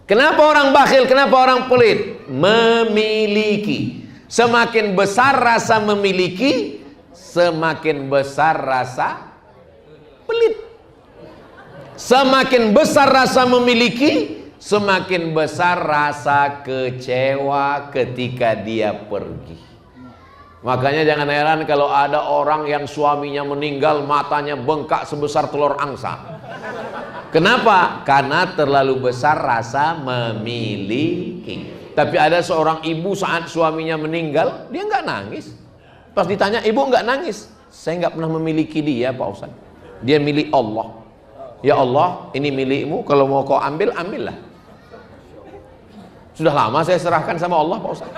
Kenapa orang bakhil? Kenapa orang pelit? Memiliki. Semakin besar rasa memiliki, semakin besar rasa pelit. Semakin besar rasa memiliki, semakin besar rasa kecewa ketika dia pergi. Makanya jangan heran kalau ada orang yang suaminya meninggal, matanya bengkak sebesar telur angsa. Kenapa? Karena terlalu besar rasa memiliki. Tapi ada seorang ibu saat suaminya meninggal, dia nggak nangis. Pas ditanya, ibu nggak nangis? Saya nggak pernah memiliki dia, Pak Ustaz. Dia milik Allah. Ya Allah, ini milikmu, kalau mau kau ambil, ambillah. Sudah lama saya serahkan sama Allah, Pak Ustaz.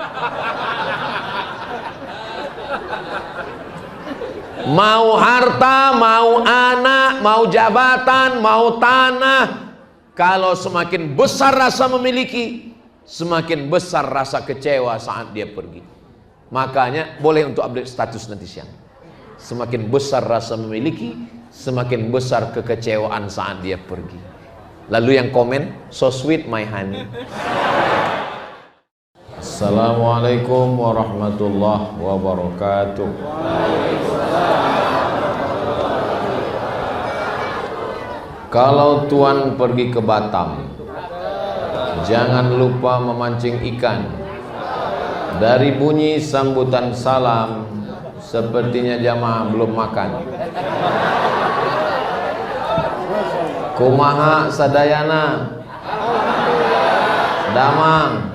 Mau harta, mau anak, mau jabatan, mau tanah, kalau semakin besar rasa memiliki, semakin besar rasa kecewa saat dia pergi. Makanya boleh untuk update status nanti siang. Semakin besar rasa memiliki, semakin besar kekecewaan saat dia pergi. Lalu yang komen, so sweet my honey. Assalamualaikum warahmatullahi wabarakatuh. Kalau tuan pergi ke Batam, jangan lupa memancing ikan. Dari bunyi sambutan salam, sepertinya jamaah belum makan. Kumaha sadayana? Damang.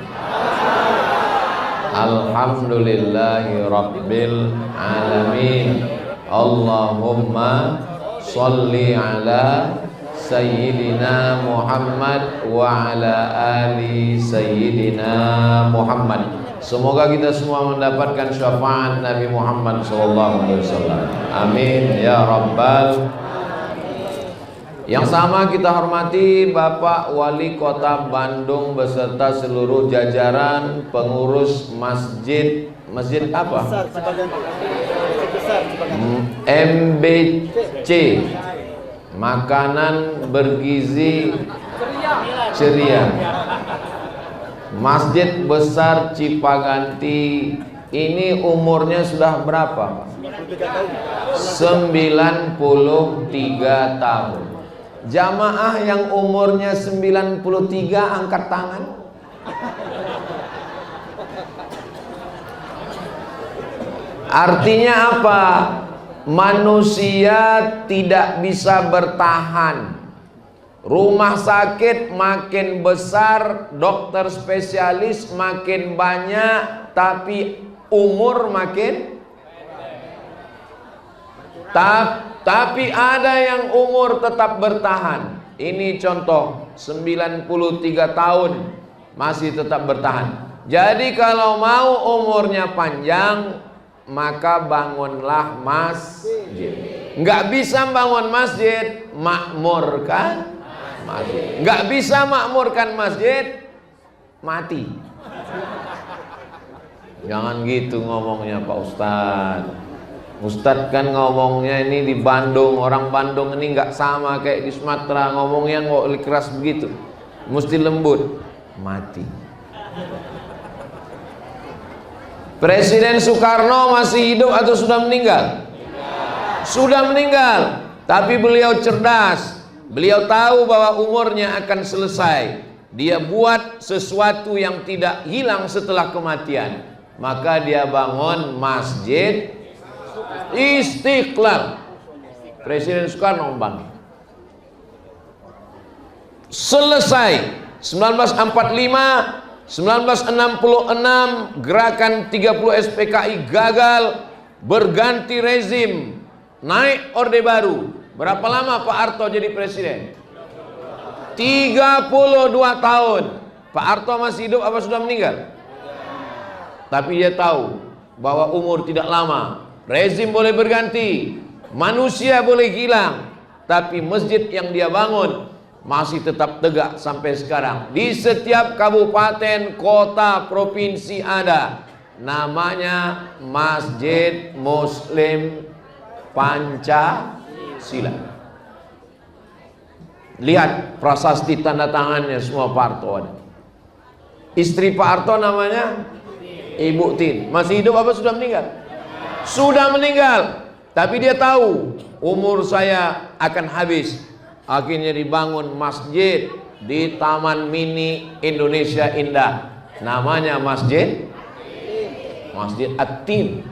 Alhamdulillahi rabbil alamin. Allahumma sholli ala Sayyidina Muhammad wa ala ali Sayyidina Muhammad. Semoga kita semua mendapatkan syafaat Nabi Muhammad SAW. Amin ya rabbal. Yang sama kita hormati Bapak Wali Kota Bandung beserta seluruh jajaran pengurus masjid. Masjid apa? MBC, makanan bergizi ceria. Masjid Besar Cipaganti ini umurnya sudah berapa? 93 tahun. Jamaah yang umurnya 93 angkat tangan. Artinya apa? Manusia tidak bisa bertahan. Rumah sakit makin besar, dokter spesialis makin banyak, tapi umur makin tapi ada yang umur tetap bertahan. Ini contoh 93 tahun masih tetap bertahan. Jadi kalau mau umurnya panjang, maka bangunlah masjid. Nggak bisa bangun masjid, makmurkan masjid. Nggak bisa makmurkan masjid, mati. Jangan gitu ngomongnya Pak Ustadz. Ustadz kan ngomongnya ini di Bandung. Orang Bandung ini nggak sama kayak di Sumatera. Ngomongnya nggak keras begitu, mesti lembut. Mati. Presiden Soekarno masih hidup atau sudah meninggal? Sudah meninggal. Tapi beliau cerdas. Beliau tahu bahwa umurnya akan selesai. Dia buat sesuatu yang tidak hilang setelah kematian. Maka dia bangun Masjid Istiqlal. Presiden Soekarno membangun. Selesai 1945, 1966 gerakan 30 SPKI gagal, berganti rezim, naik Orde Baru. Berapa lama Pak Harto jadi presiden? 32 tahun. Pak Harto masih hidup apa sudah meninggal? Tapi dia tahu bahwa umur tidak lama, rezim boleh berganti, manusia boleh hilang, tapi masjid yang dia bangun masih tetap tegak sampai sekarang. Di setiap kabupaten, kota, provinsi ada. Namanya Masjid Muslim Pancasila. Lihat prasasti tanda tangannya semua Pak Harto ada. Istri Pak Harto namanya Ibu Tin. Masih hidup apa sudah meninggal? Sudah meninggal. Tapi dia tahu umur saya akan habis. Akhirnya dibangun masjid di Taman Mini Indonesia Indah. Namanya Masjid At-Tin.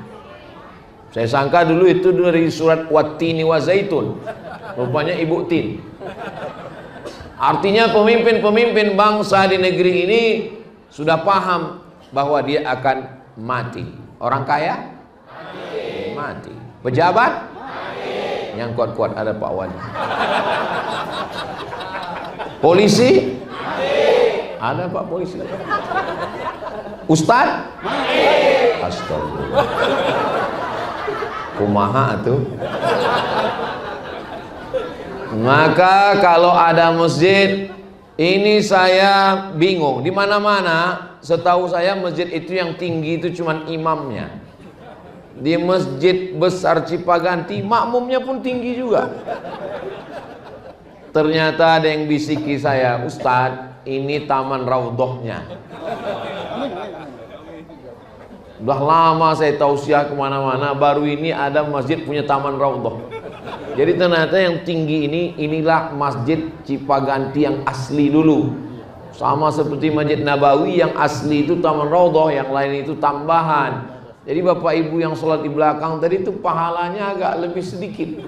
Saya sangka dulu itu dari surat Wattini wa Zaitun. Rupanya Ibu Tin. Artinya pemimpin-pemimpin bangsa di negeri ini sudah paham bahwa dia akan mati. Orang kaya? Mati. Pejabat? Mati. Yang kuat-kuat ada Pak Wali. Polisi? Mati. Ada Pak Polisi. Ustaz? Mati. Astagfirullah. Kumaha tuh. Maka kalau ada masjid ini saya bingung. Di mana-mana setahu saya masjid itu yang tinggi itu cuman imamnya. Di masjid besar Cipaganti makmumnya pun tinggi juga. Ternyata ada yang bisiki saya, Ustadz, ini taman raudhahnya. Udah lama saya tausiah kemana-mana, baru ini ada masjid punya taman raudhah. Jadi ternyata yang tinggi ini, inilah masjid Cipaganti yang asli dulu. Sama seperti Masjid Nabawi yang asli itu taman raudhah, yang lain itu tambahan. Jadi bapak ibu yang sholat di belakang tadi itu pahalanya agak lebih sedikit.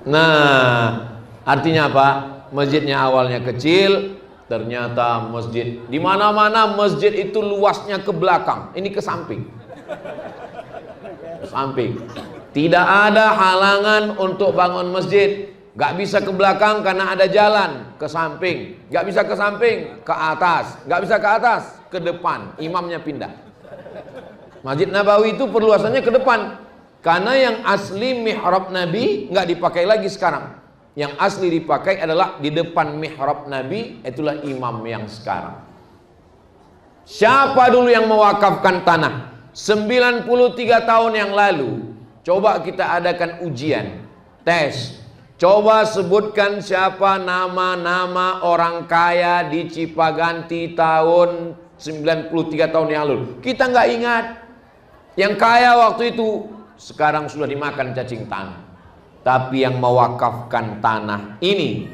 Nah, artinya apa? Masjidnya awalnya kecil, ternyata masjid di mana-mana masjid itu luasnya ke belakang, ini ke samping. Ke samping. Tidak ada halangan untuk bangun masjid. Gak bisa ke belakang karena ada jalan. Ke samping. Gak bisa ke samping, ke atas. Gak bisa ke atas, ke depan. Imamnya pindah. Masjid Nabawi itu perluasannya ke depan. Karena yang asli mihrab Nabi gak dipakai lagi sekarang. Yang asli dipakai adalah di depan mihrab Nabi. Itulah imam yang sekarang. Siapa dulu yang mewakafkan tanah? 93 tahun yang lalu. Coba kita adakan ujian, tes. Coba sebutkan siapa nama-nama orang kaya di Cipaganti tahun 93 tahun yang lalu. Kita nggak ingat. Yang kaya waktu itu sekarang sudah dimakan cacing tanah. Tapi yang mewakafkan tanah ini,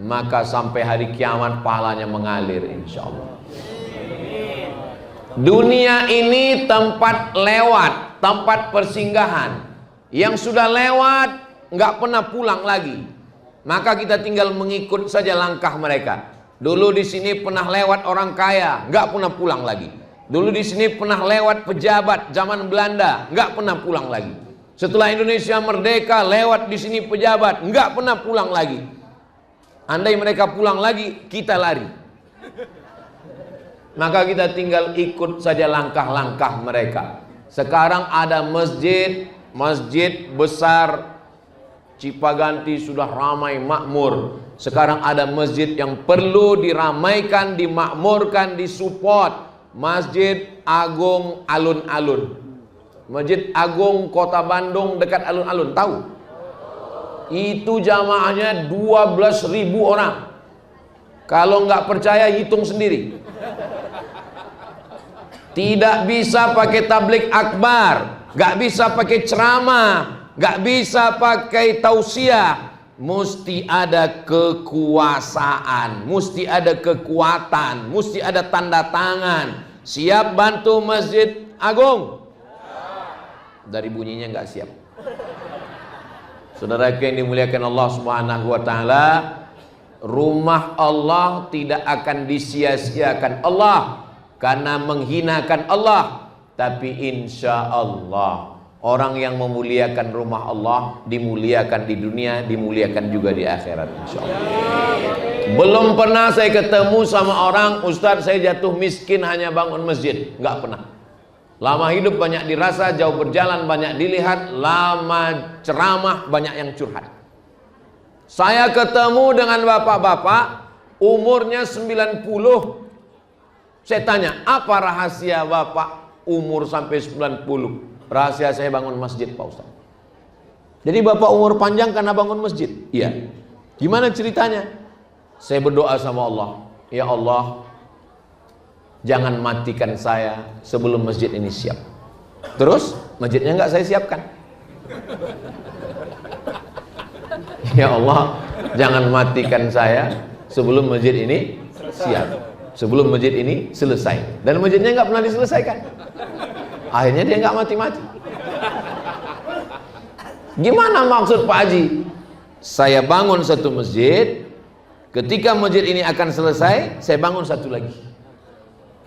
maka sampai hari kiamat pahalanya mengalir insya Allah. Dunia ini tempat lewat, tempat persinggahan. Yang sudah lewat nggak pernah pulang lagi. Maka kita tinggal mengikut saja langkah mereka. Dulu di sini pernah lewat orang kaya, nggak pernah pulang lagi. Dulu di sini pernah lewat pejabat zaman Belanda, nggak pernah pulang lagi. Setelah Indonesia merdeka, lewat di sini pejabat, nggak pernah pulang lagi. Andai mereka pulang lagi, kita lari. Maka kita tinggal ikut saja langkah-langkah mereka. Sekarang ada masjid besar Cipaganti sudah ramai makmur. Sekarang ada masjid yang perlu diramaikan, dimakmurkan, disupport. Masjid Agung Alun-Alun. Masjid Agung Kota Bandung dekat Alun-Alun, tahu? Itu jamaahnya 12.000 orang. Kalau nggak percaya hitung sendiri. Tidak bisa pakai tablik akbar, nggak bisa pakai ceramah, nggak bisa pakai tausiah. Mesti ada kekuasaan, mesti ada kekuatan, mesti ada tanda tangan. Siap bantu Masjid Agung? Dari bunyinya nggak siap. Saudara yang dimuliakan Allah Subhanahu wa taala, rumah Allah tidak akan disia-siakan Allah karena menghinakan Allah. Tapi insya Allah orang yang memuliakan rumah Allah dimuliakan di dunia, dimuliakan juga di akhirat insya Allah. Belum pernah saya ketemu sama orang, Ustadz saya jatuh miskin hanya bangun masjid. Nggak pernah. Lama hidup banyak dirasa, jauh berjalan banyak dilihat, lama ceramah banyak yang curhat. Saya ketemu dengan bapak-bapak umurnya 90. Saya tanya, apa rahasia bapak umur sampai 90? Rahasia saya bangun masjid Pak Ustaz. Jadi bapak umur panjang karena bangun masjid? Iya. Gimana ceritanya? Saya berdoa sama Allah, ya Allah, jangan matikan saya sebelum masjid ini siap. Terus masjidnya nggak saya siapkan. Ya Allah, jangan matikan saya sebelum masjid ini siap, sebelum masjid ini selesai. Dan masjidnya nggak pernah diselesaikan. Akhirnya dia nggak mati-mati. Gimana maksud Pak Haji? Saya bangun satu masjid, ketika masjid ini akan selesai, saya bangun satu lagi.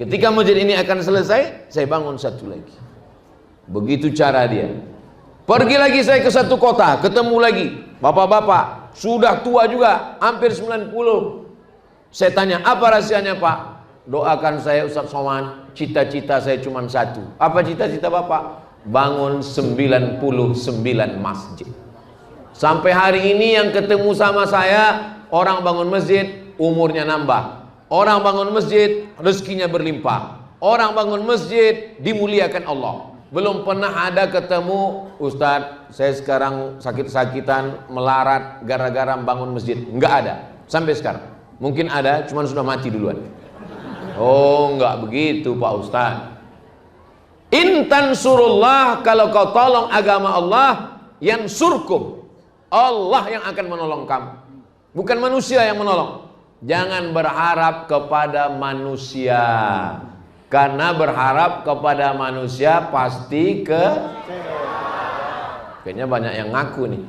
Ketika masjid ini akan selesai, saya bangun satu lagi. Begitu cara dia. Pergi lagi saya ke satu kota, ketemu lagi bapak-bapak, sudah tua juga, hampir 90. Saya tanya, apa rahasianya Pak? Doakan saya Ustaz Somad, cita-cita saya cuma satu. Apa cita-cita Bapak? Bangun 99 masjid. Sampai hari ini yang ketemu sama saya, orang bangun masjid, umurnya nambah. Orang bangun masjid, rezekinya berlimpah. Orang bangun masjid, dimuliakan Allah. Belum pernah ada ketemu, Ustadz, saya sekarang sakit-sakitan, melarat, gara-gara bangun masjid. Enggak ada, sampai sekarang. Mungkin ada, cuman sudah mati duluan. Oh, enggak begitu Pak Ustadz. Intan surullah, kalau kau tolong agama Allah, yang surkum, Allah yang akan menolong kamu, bukan manusia yang menolong. Jangan berharap kepada manusia, karena berharap kepada manusia pasti kayaknya banyak yang ngaku nih.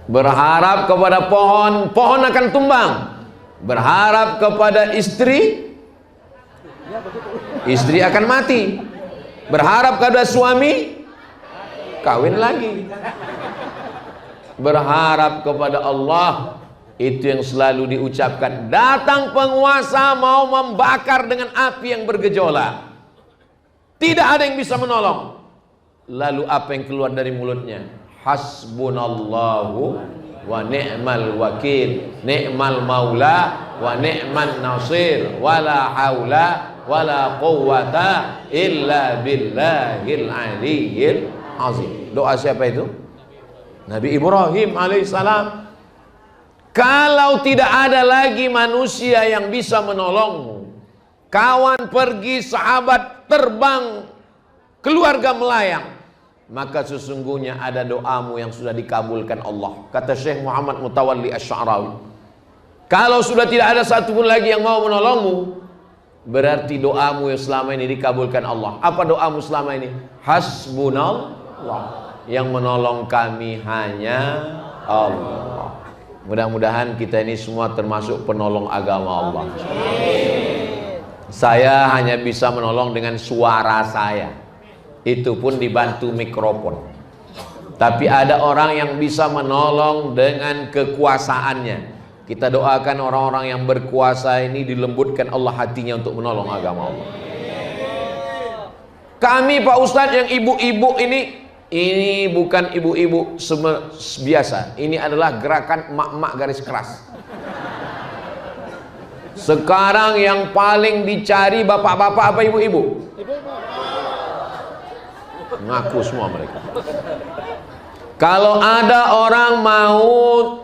Berharap kepada pohon, pohon akan tumbang. Berharap kepada istri, istri akan mati. Berharap kepada suami, kawin lagi. Berharap kepada Allah, itu yang selalu diucapkan. Datang penguasa mau membakar dengan api yang bergejolak, tidak ada yang bisa menolong. Lalu apa yang keluar dari mulutnya? Hasbunallahu wa ni'mal wakil, ni'mal maula wa ni'man nasir, wala haula wala quwwata illa billahil aliyyil azim. Doa siapa itu? Nabi Ibrahim alaihissalam. Kalau tidak ada lagi manusia yang bisa menolongmu, kawan pergi, sahabat terbang, keluarga melayang, maka sesungguhnya ada doamu yang sudah dikabulkan Allah. Kata Syekh Muhammad Mutawalli Asy-Sya'rawi, kalau sudah tidak ada satupun lagi yang mau menolongmu, berarti doamu yang selama ini dikabulkan Allah. Apa doamu selama ini? Hasbunallah, yang menolong kami hanya Allah. Mudah-mudahan kita ini semua termasuk penolong agama Allah. Saya hanya bisa menolong dengan suara saya, itu pun dibantu mikrofon. Tapi ada orang yang bisa menolong dengan kekuasaannya. Kita doakan orang-orang yang berkuasa ini dilembutkan Allah hatinya untuk menolong agama Allah. Kami Pak Ustadz yang ibu-ibu ini bukan ibu-ibu biasa. Ini adalah gerakan emak-emak garis keras. Sekarang yang paling dicari bapak-bapak apa ibu-ibu? Ngaku semua mereka. Kalau ada orang mau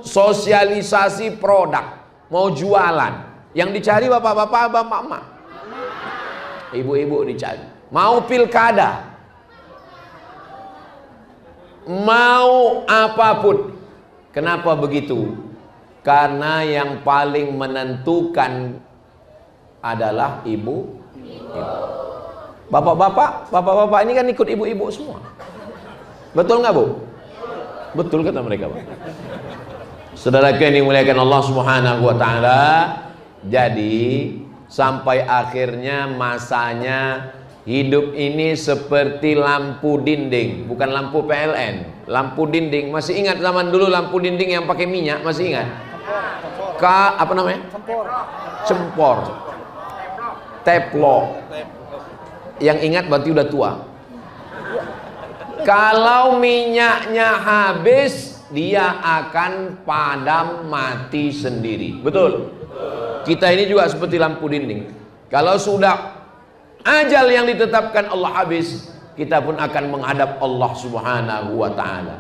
sosialisasi produk, mau jualan, yang dicari bapak-bapak, bapak-emak, ibu-ibu dicari. Mau pilkada, mau apapun. Kenapa begitu? Karena yang paling menentukan adalah ibu. Bapak-bapak ini kan ikut ibu-ibu semua. Betul nggak Bu? Betul kata mereka Pak. Saudaraku yang dimuliakan Allah Subhanahu wa taala, jadi sampai akhirnya masanya hidup ini seperti lampu dinding, bukan lampu PLN. Lampu dinding, masih ingat zaman dulu lampu dinding yang pakai minyak, masih ingat? Apa namanya? Cempor. Teplo. Yang ingat berarti udah tua. Kalau minyaknya habis, dia akan padam mati sendiri. Betul? Kita ini juga seperti lampu dinding. Kalau sudah ajal yang ditetapkan Allah habis, kita pun akan menghadap Allah Subhanahu wa ta'ala.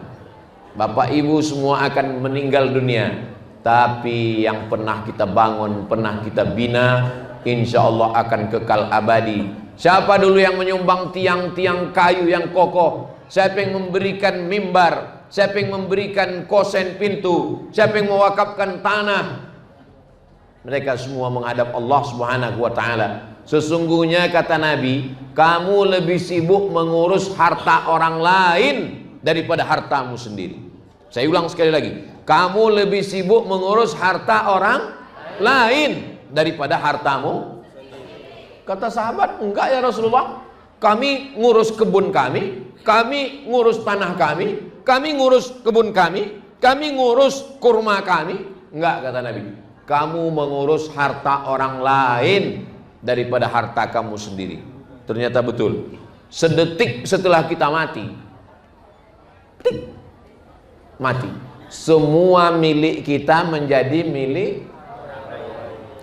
Bapak Ibu semua akan meninggal dunia, tapi yang pernah kita bangun, pernah kita bina, insya Allah akan kekal abadi. Siapa dulu yang menyumbang tiang-tiang kayu yang kokoh? Siapa yang memberikan mimbar? Siapa yang memberikan kosen pintu? Siapa yang mewakafkan tanah? Mereka semua menghadap Allah Subhanahu wa ta'ala. Sesungguhnya kata Nabi, kamu lebih sibuk mengurus harta orang lain daripada hartamu sendiri. Saya ulang sekali lagi, kamu lebih sibuk mengurus harta orang lain daripada hartamu. Kata sahabat, enggak ya Rasulullah, kami ngurus kebun kami ngurus tanah kami ngurus kebun kami ngurus kurma kami. Enggak, kata Nabi, kamu mengurus harta orang lain daripada harta kamu sendiri. Ternyata betul. Sedetik setelah kita mati, semua milik kita menjadi milik.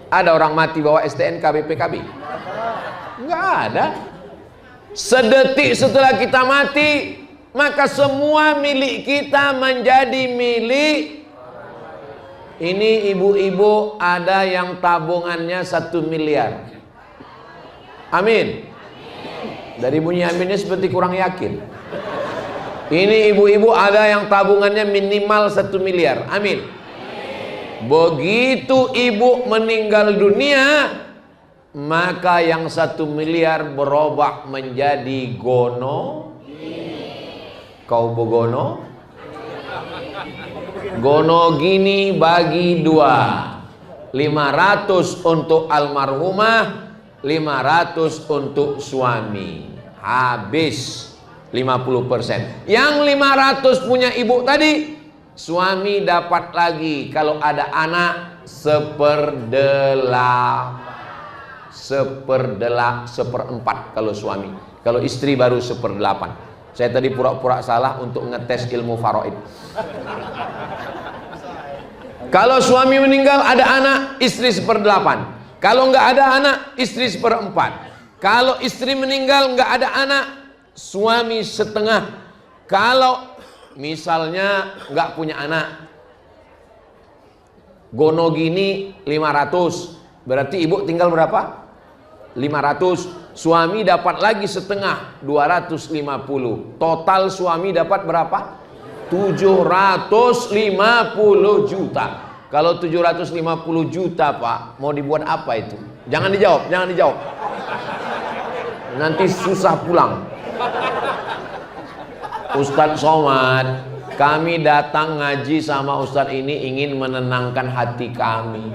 Ada orang mati bawa STNK BPKB? Enggak ada. Sedetik setelah kita mati, maka semua milik kita menjadi milik. Ini ibu-ibu ada yang tabungannya 1 miliar. Amin. Dari bunyi aminnya seperti kurang yakin. Ini ibu-ibu ada yang tabungannya minimal 1 miliar. Amin. Begitu ibu meninggal dunia, maka yang 1 miliar berubah menjadi gono. Kau begono? Gono gini bagi 2. 500 untuk almarhumah, 500 untuk suami. Habis 50%. Yang 500 punya ibu tadi, suami dapat lagi kalau ada anak 1/4 kalau suami. Kalau istri baru 1/8. Saya tadi pura-pura salah untuk ngetes ilmu faraid. Kalau suami meninggal ada anak, istri 1/8. Kalau nggak ada anak, istri 1/4. Kalau istri meninggal nggak ada anak, suami 1/2. Kalau misalnya nggak punya anak, gono gini 500, berarti ibu tinggal berapa? 500. Suami dapat lagi 1/2, 250. Total suami dapat berapa? 750 juta. Kalau 750 juta Pak, mau dibuat apa itu? Jangan dijawab, jangan dijawab. Nanti susah pulang. Ustadz Somad, kami datang ngaji sama Ustadz ini ingin menenangkan hati kami.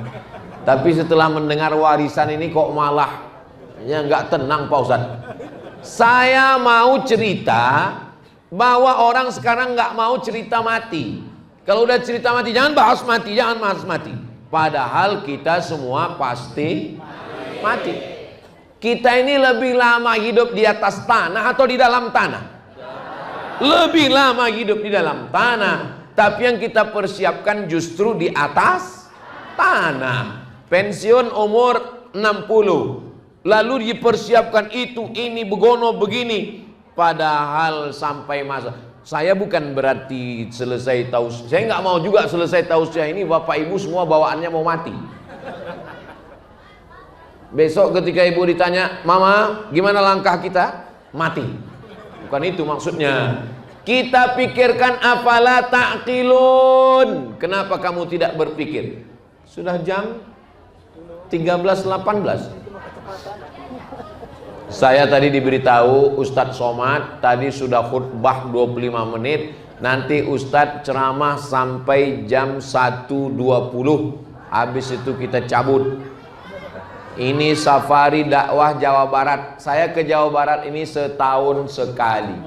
Tapi setelah mendengar warisan ini kok malah ya nggak tenang Pak Ustadz. Saya mau cerita bahwa orang sekarang nggak mau cerita mati. Kalau udah cerita mati, jangan bahas mati, jangan bahas mati. Padahal kita semua pasti mati. Kita ini lebih lama hidup di atas tanah atau di dalam tanah? Lebih lama hidup di dalam tanah. Tapi yang kita persiapkan justru di atas tanah. Pensiun umur 60. Lalu dipersiapkan itu, ini, begono, begini. Padahal sampai masa. Saya bukan berarti selesai tausiah. Saya nggak mau juga selesai tausiah ini Bapak Ibu semua bawaannya mau mati. Besok ketika ibu ditanya, Mama gimana langkah kita? Mati. Bukan itu maksudnya. Kita pikirkan afala ta'qilun. Kenapa kamu tidak berpikir? Sudah jam 13.18. Saya tadi diberitahu Ustadz Somad tadi sudah khutbah 25 menit. Nanti Ustadz ceramah sampai jam 1.20. Habis itu kita cabut. Ini safari dakwah Jawa Barat. Saya ke Jawa Barat ini setahun sekali.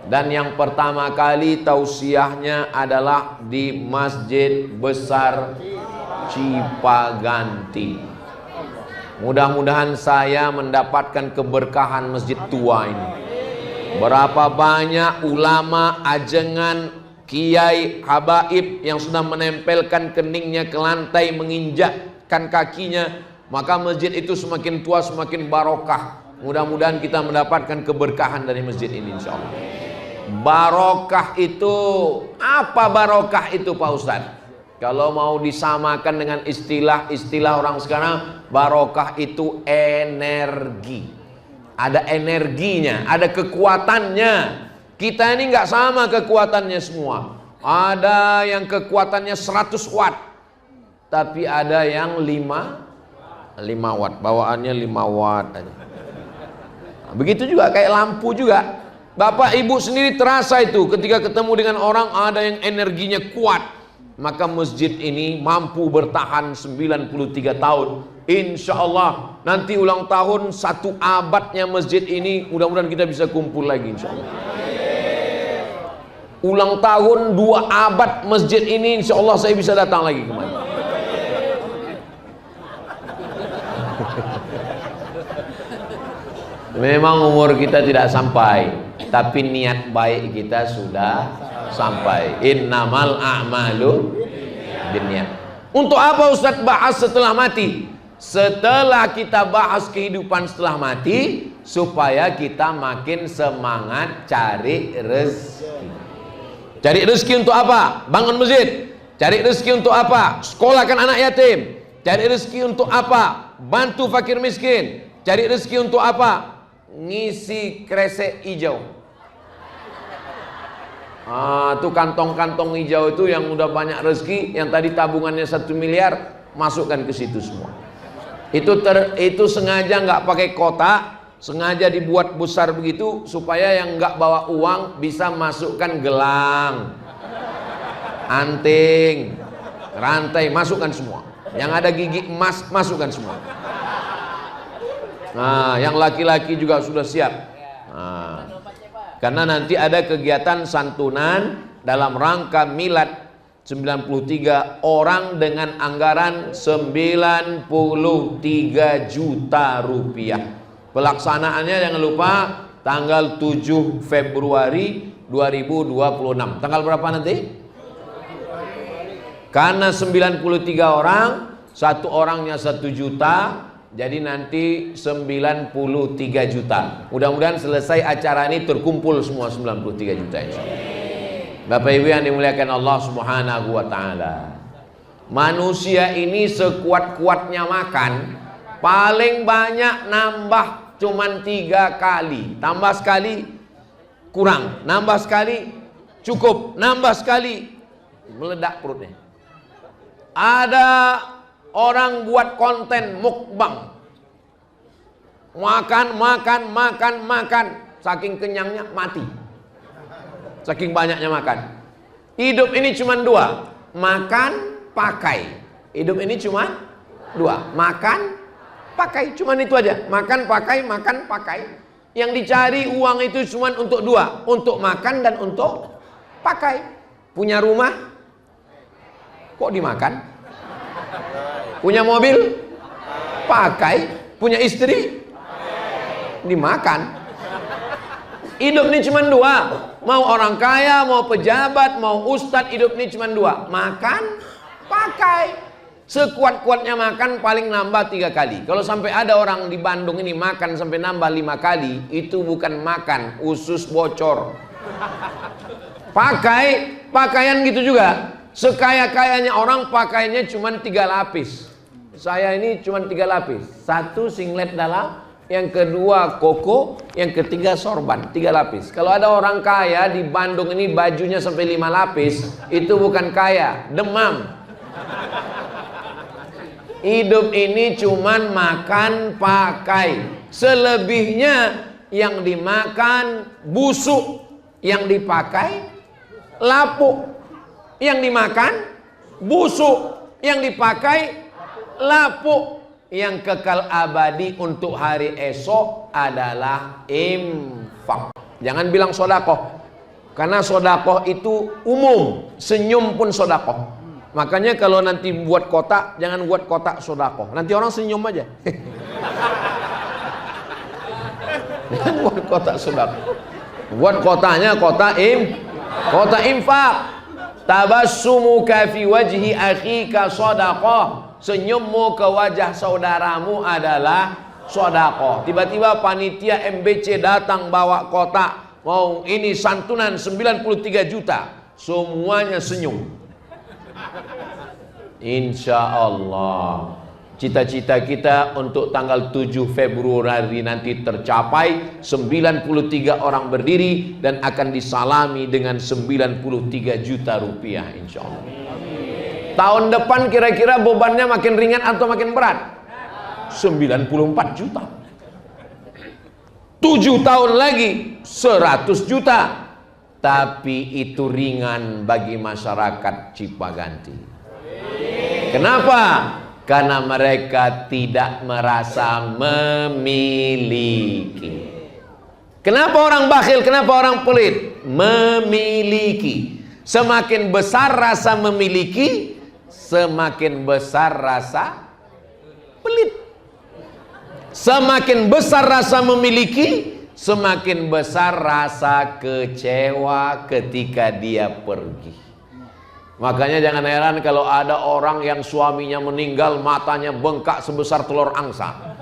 Dan yang pertama kali tausiahnya adalah di Masjid Besar Cipaganti. Mudah-mudahan saya mendapatkan keberkahan masjid tua ini. Berapa banyak ulama, ajengan, kiai, habaib yang sudah menempelkan keningnya ke lantai, menginjakkan kakinya, maka masjid itu semakin tua semakin barokah. Mudah-mudahan kita mendapatkan keberkahan dari masjid ini insya Allah. Barokah itu, apa barokah itu Pak Ustadz? Kalau mau disamakan dengan istilah orang sekarang, barokah itu energi. Ada energinya, ada kekuatannya. Kita ini nggak sama kekuatannya semua. Ada yang kekuatannya 100 watt, tapi ada yang 5 watt, bawaannya 5 watt aja. Nah, begitu juga kayak lampu juga. Bapak ibu sendiri terasa itu ketika ketemu dengan orang ada yang energinya kuat. Maka masjid ini mampu bertahan 93 tahun. Insya Allah nanti ulang tahun 1 abadnya masjid ini, mudah-mudahan kita bisa kumpul lagi insya Allah. Ulang tahun 2 abad masjid ini, insya Allah saya bisa datang lagi kemari. Memang umur kita tidak sampai, tapi niat baik kita sudah sampai. Innamal a'malu binniyat. Untuk apa Ustadz bahas setelah mati? Setelah kita bahas kehidupan setelah mati, supaya kita makin semangat cari rezeki. Cari rezeki untuk apa? Bangun masjid. Cari rezeki untuk apa? Sekolahkan anak yatim. Cari rezeki untuk apa? Bantu fakir miskin. Cari rezeki untuk apa? Ngisi kresek hijau. Tuh kantong-kantong hijau itu yang udah banyak rezeki, yang tadi tabungannya 1 miliar, masukkan ke situ semua. Itu sengaja nggak pakai kotak, sengaja dibuat besar begitu supaya yang nggak bawa uang bisa masukkan gelang, anting, rantai, masukkan semua. Yang ada gigi emas, masukkan semua. Nah, yang laki-laki juga sudah siap. Nah, karena nanti ada kegiatan santunan dalam rangka milad 93 orang dengan anggaran 93 juta rupiah. Pelaksanaannya jangan lupa tanggal 7 Februari 2026. Tanggal berapa nanti? Karena 93 orang, satu orangnya 1 juta, jadi nanti 93 juta. Mudah-mudahan selesai acara ini terkumpul semua 93 juta insya Allah. Bapak Ibu yang dimuliakan Allah Subhanahu wa taala. Manusia ini sekuat-kuatnya makan, paling banyak nambah cuman 3 kali. Tambah sekali kurang, nambah sekali cukup, nambah sekali meledak perutnya. Ada orang buat konten mukbang, makan, saking kenyangnya mati, saking banyaknya makan. Hidup ini cuma 2, makan, pakai. Hidup ini cuma 2, makan, pakai, cuma itu aja. Makan, pakai. Yang dicari uang itu cuma untuk 2, untuk makan dan untuk pakai. Punya rumah, kok dimakan? Punya mobil, pakai. Punya istri, dimakan. Hidup ini cuma 2. Mau orang kaya, mau pejabat, mau ustadz, hidup ini cuma 2. Makan, pakai. Sekuat-kuatnya makan paling nambah 3 kali. Kalau sampai ada orang di Bandung ini makan sampai nambah 5 kali, itu bukan makan, usus bocor. Pakaian gitu juga. Sekaya-kayanya orang pakaiannya cuma 3 lapis. Saya ini cuma 3 lapis. 1 singlet dalam, yang kedua koko, yang ketiga sorban. 3 lapis. Kalau ada orang kaya di Bandung ini bajunya sampai 5 lapis, itu bukan kaya, demam. Hidup ini cuman makan, pakai. Selebihnya yang dimakan busuk, yang dipakai lapuk. Yang dimakan busuk, yang dipakai lapuk. Yang kekal abadi untuk hari esok adalah infak. Jangan bilang sodakoh, karena sodakoh itu umum. Senyum pun sodakoh. Makanya kalau nanti buat kotak, jangan buat kotak sodakoh. Nanti orang senyum aja. Jangan buat kotak sodakoh. Buat kotaknya kotak infak. Tabassumuka fi wajhi akhika sodakoh. Senyummu ke wajah saudaramu adalah sodakoh. Tiba-tiba panitia MBC datang bawa kotak. mau ini santunan 93 juta, semuanya senyum. Insya Allah cita-cita kita untuk tanggal 7 Februari nanti tercapai. 93 orang berdiri dan akan disalami dengan 93 juta rupiah insya Allah. Tahun depan kira-kira bebannya makin ringan atau makin berat? 94 juta. 7 tahun lagi 100 juta. Tapi itu ringan bagi masyarakat Cipaganti. Kenapa? Karena mereka tidak merasa memiliki. Kenapa orang bakhil? Kenapa orang pelit? Memiliki. Semakin besar rasa memiliki, semakin besar rasa pelit. Semakin besar rasa memiliki, semakin besar rasa kecewa ketika dia pergi. Makanya jangan heran kalau ada orang yang suaminya meninggal, matanya bengkak sebesar telur angsa.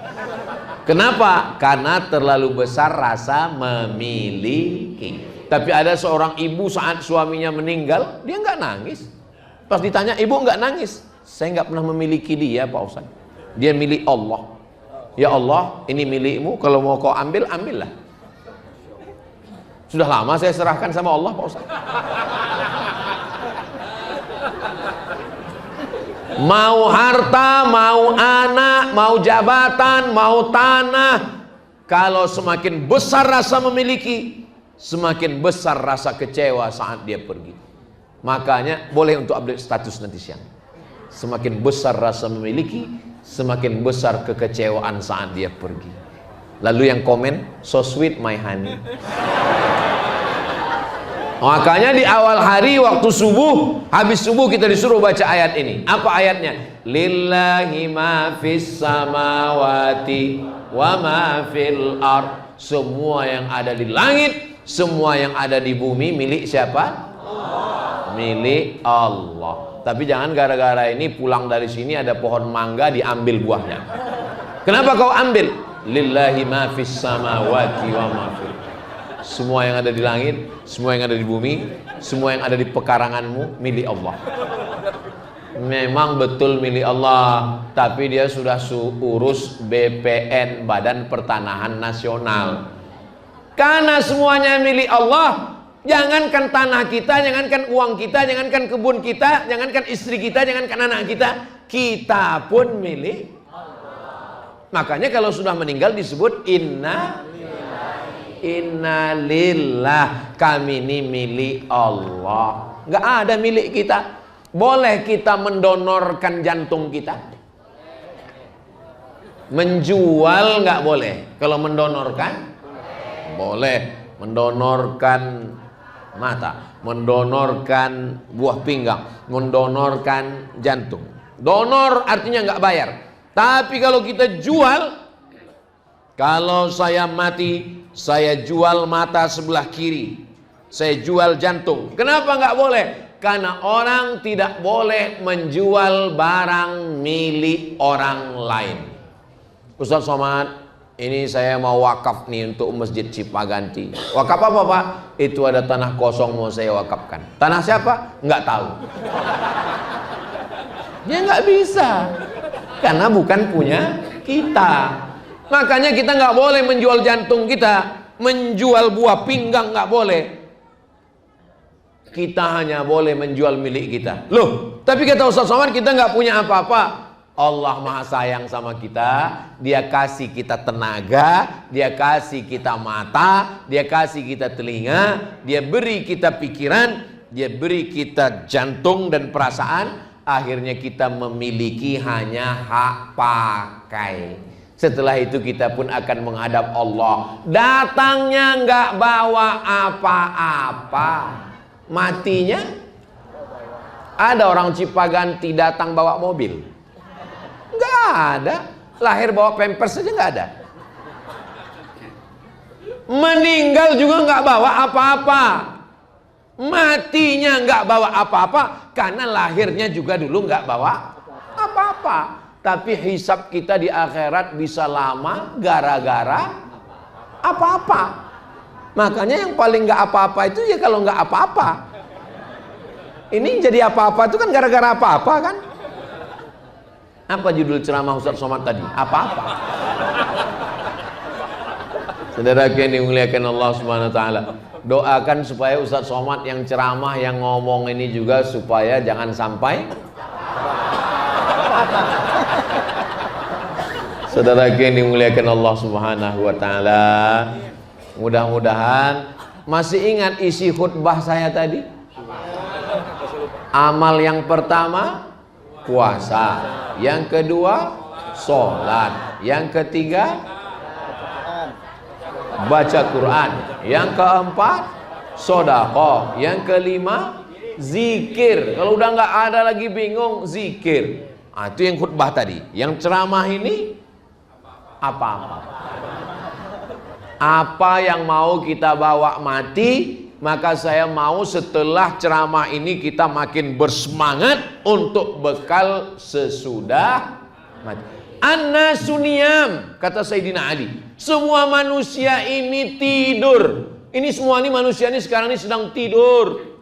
Kenapa? Karena terlalu besar rasa memiliki. Tapi ada seorang ibu saat suaminya meninggal, dia nggak nangis. Pas ditanya, ibu nggak nangis? Saya nggak pernah memiliki dia, Pak Ustaz. Dia milik Allah. Ya Allah, ini milikmu, kalau mau kau ambil, ambillah. Sudah lama saya serahkan sama Allah, Pak Ustaz. Mau harta, mau anak, mau jabatan, mau tanah, kalau semakin besar rasa memiliki, semakin besar rasa kecewa saat dia pergi. Makanya boleh untuk update status nanti siang. Semakin besar rasa memiliki, semakin besar kekecewaan saat dia pergi. Lalu yang komen, so sweet my honey. Makanya di awal hari waktu subuh, habis subuh kita disuruh baca ayat ini. Apa ayatnya? Lillahi ma fis samawati wa ma fil ard. Semua yang ada di langit, semua yang ada di bumi milik siapa? Allah. Milik Allah. Tapi jangan gara-gara ini pulang dari sini ada pohon mangga diambil buahnya. Kenapa kau ambil? Lillahi ma fis samawati wa ma fil. Semua yang ada di langit, semua yang ada di bumi, semua yang ada di pekaranganmu milik Allah. Memang betul milik Allah, tapi dia sudah urus BPN, Badan Pertanahan Nasional. Karena semuanya milik Allah, jangankan tanah kita, jangankan uang kita, jangankan kebun kita, jangankan istri kita, jangankan anak kita pun milik Allah. Makanya kalau sudah meninggal disebut Innalillah, kami ini milik Allah. Nggak ada milik kita. Boleh kita mendonorkan jantung kita? Menjual nggak boleh. Kalau mendonorkan boleh. Mendonorkan mata, mendonorkan buah pinggang, mendonorkan jantung. Donor artinya nggak bayar. Tapi kalau kita jual, kalau saya mati, saya jual mata sebelah kiri, saya jual jantung. Kenapa nggak boleh? Karena orang tidak boleh menjual barang milik orang lain. Ustaz Somad, ini saya mau wakaf nih untuk Masjid Cipaganti. Wakaf apa Pak? Itu ada tanah kosong mau saya wakafkan. Tanah siapa? Nggak tahu. Ya nggak bisa, karena bukan punya kita. Makanya kita nggak boleh menjual jantung kita, menjual buah pinggang nggak boleh. Kita hanya boleh menjual milik kita. Loh, tapi kata Ustaz Somad kita nggak punya apa-apa. Allah Maha sayang sama kita. Dia kasih kita tenaga, Dia kasih kita mata, Dia kasih kita telinga, Dia beri kita pikiran, Dia beri kita jantung dan perasaan. Akhirnya kita memiliki hanya hak pakai. Setelah itu kita pun akan menghadap Allah. Datangnya nggak bawa apa-apa, matinya. Ada orang Cipaganti datang bawa mobil? Nggak ada. Lahir bawa pampers saja nggak ada. Meninggal juga nggak bawa apa-apa. Matinya nggak bawa apa-apa, karena lahirnya juga dulu nggak bawa apa-apa. Tapi hisab kita di akhirat bisa lama gara-gara apa-apa. Makanya yang paling nggak apa-apa itu ya kalau nggak apa-apa. Ini jadi apa-apa itu kan gara-gara apa-apa kan? Apa judul ceramah Ustaz Somad tadi? Apa-apa. Saudara yang dimuliakan Allah Subhanahu wa taala, doakan supaya Ustaz Somad yang ceramah yang ngomong ini juga supaya jangan sampai. Saudara yang dimuliakan Allah Subhanahu wa taala, mudah-mudahan masih ingat isi khutbah saya tadi. Amal yang pertama puasa, yang kedua sholat, yang ketiga baca Quran, yang keempat sedekah, yang kelima zikir. Kalau udah nggak ada lagi bingung, zikir. Nah, itu yang khutbah tadi. Yang ceramah ini apa-apa. Apa yang mau kita bawa mati, maka saya mau setelah ceramah ini kita makin bersemangat untuk bekal sesudah mati. An-nasu niyam, kata Sayyidina Ali. Semua manusia ini tidur. Ini semua ini manusia ini sekarang ini sedang tidur.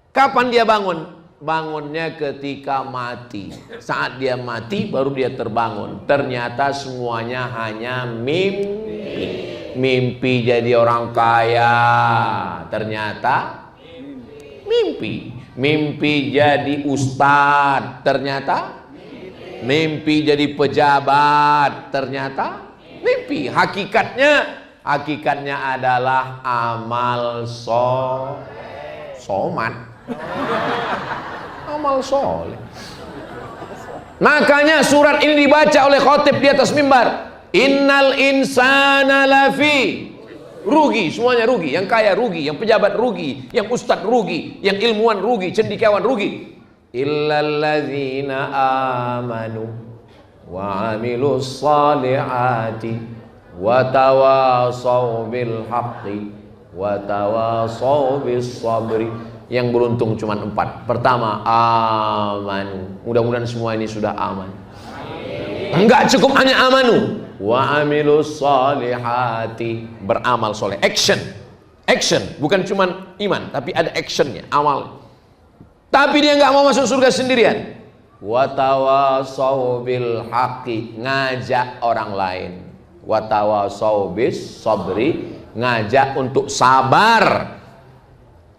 Kapan dia bangun? Bangunnya ketika mati. Saat dia mati baru dia terbangun. Ternyata semuanya hanya mimpi. Mimpi jadi orang kaya, ternyata mimpi. Mimpi jadi ustadz, ternyata mimpi jadi pejabat, ternyata mimpi. Hakikatnya adalah amal somat. Amal soleh. Makanya surat ini dibaca oleh khotib di atas mimbar. Innal insana lafi rugi, semuanya rugi. Yang kaya rugi, yang pejabat rugi, yang ustadz rugi, yang ilmuwan rugi, cendekiawan rugi. Illalladzina amanu wa amilus salihati wa tawasaw bil haqqi wa tawasaw bis sabri. Yang beruntung cuma 4. Pertama, amanu. Mudah-mudahan semua ini sudah aman. Enggak cukup hanya amanu, wa amilus salihati, beramal soleh. Action, bukan cuma iman, tapi ada actionnya, amal. Tapi dia nggak mau masuk surga sendirian. Wa tawasaw bil haqqi, ngajak orang lain. Wa tawasaw bis sabri, ngajak untuk sabar.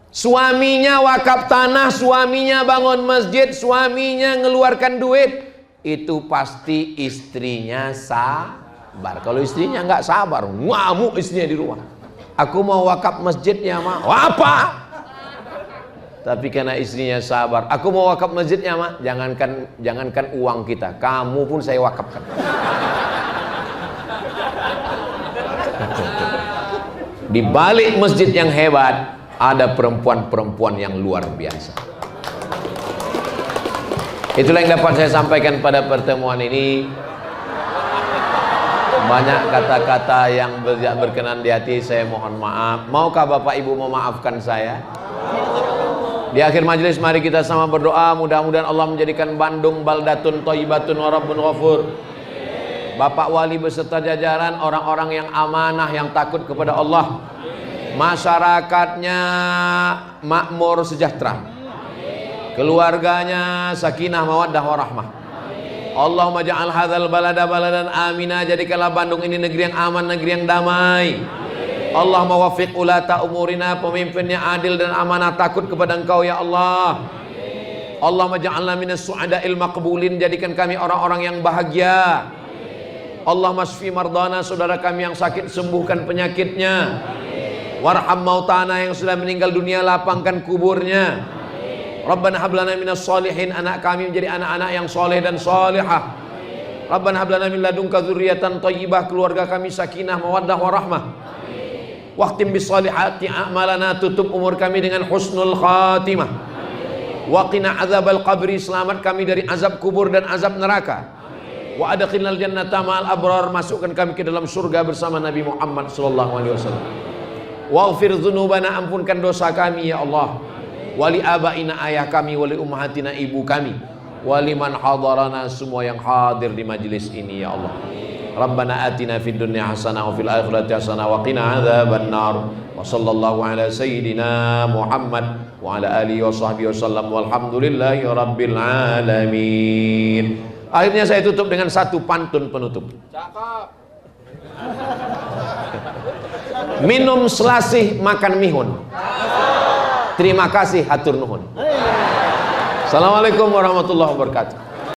Suaminya wakaf tanah, suaminya bangun masjid, suaminya ngeluarkan duit, itu pasti istrinya sabar. Kalau istrinya nggak sabar, ngamuk istrinya di rumah. Aku mau wakaf masjidnya, Ma. Apa? Tapi karena istrinya sabar, aku mau wakaf masjidnya, Ma. Jangankan uang kita, kamu pun saya wakafkan. Di balik masjid yang hebat ada perempuan-perempuan yang luar biasa. Itulah yang dapat saya sampaikan pada pertemuan ini. Banyak kata-kata yang berkenan di hati, saya mohon maaf. Maukah Bapak Ibu memaafkan saya? Di akhir majelis mari kita sama berdoa, mudah-mudahan Allah menjadikan Bandung baldatun thayyibatun wa rabbun ghafur. Bapak Wali beserta jajaran, orang-orang yang amanah, yang takut kepada Allah. Masyarakatnya makmur sejahtera. Keluarganya sakinah mawaddah warahmah. Allahumma ja'al hadzal balada baladan amina, jadikanlah Bandung ini negeri yang aman, negeri yang damai. Allahumma waffiq ulata umurina, pemimpinnya adil dan amanah, takut kepada Engkau ya Allah. Allahumma ja'alna minas su'ada'il maqbulin, jadikan kami orang-orang yang bahagia. Allahumma shfi mardana, saudara kami yang sakit sembuhkan penyakitnya. Warham mautana, yang sudah meninggal dunia lapangkan kuburnya. Rabbana hablana minas solihin, anak kami menjadi anak-anak yang soleh dan solehah. Rabbana hablana min ladunka dzurriyyatan thayyibah, keluarga kami sakinah mawaddah warahmah. Waqtim bis solihati a'malana, tutup umur kami dengan husnul khatimah. Waqina azabal qabri, selamat kami dari azab kubur dan azab neraka. Wa adkhilnal jannata ma'al abrar, masukkan kami ke dalam surga bersama Nabi Muhammad sallallahu alaihi wasallam. Waghfir dzunubana, ampunkan dosa kami ya Allah. Wali abaina, ayah kami, wali ummahatina, ibu kami, wali man hadarana, semua yang hadir di majlis ini ya Allah. Rabbana atina fid dunya hasanah wa fil akhirati hasanah wa qina adzabannar. Wa sallallahu ala sayyidina Muhammad wa ala alihi wa sahbihi wasallam walhamdulillahi rabbil alamin. Akhirnya saya tutup dengan satu pantun penutup. Cakep. Minum selasih, makan mihun. Terima kasih, hatur nuhun. Assalamualaikum warahmatullahi wabarakatuh.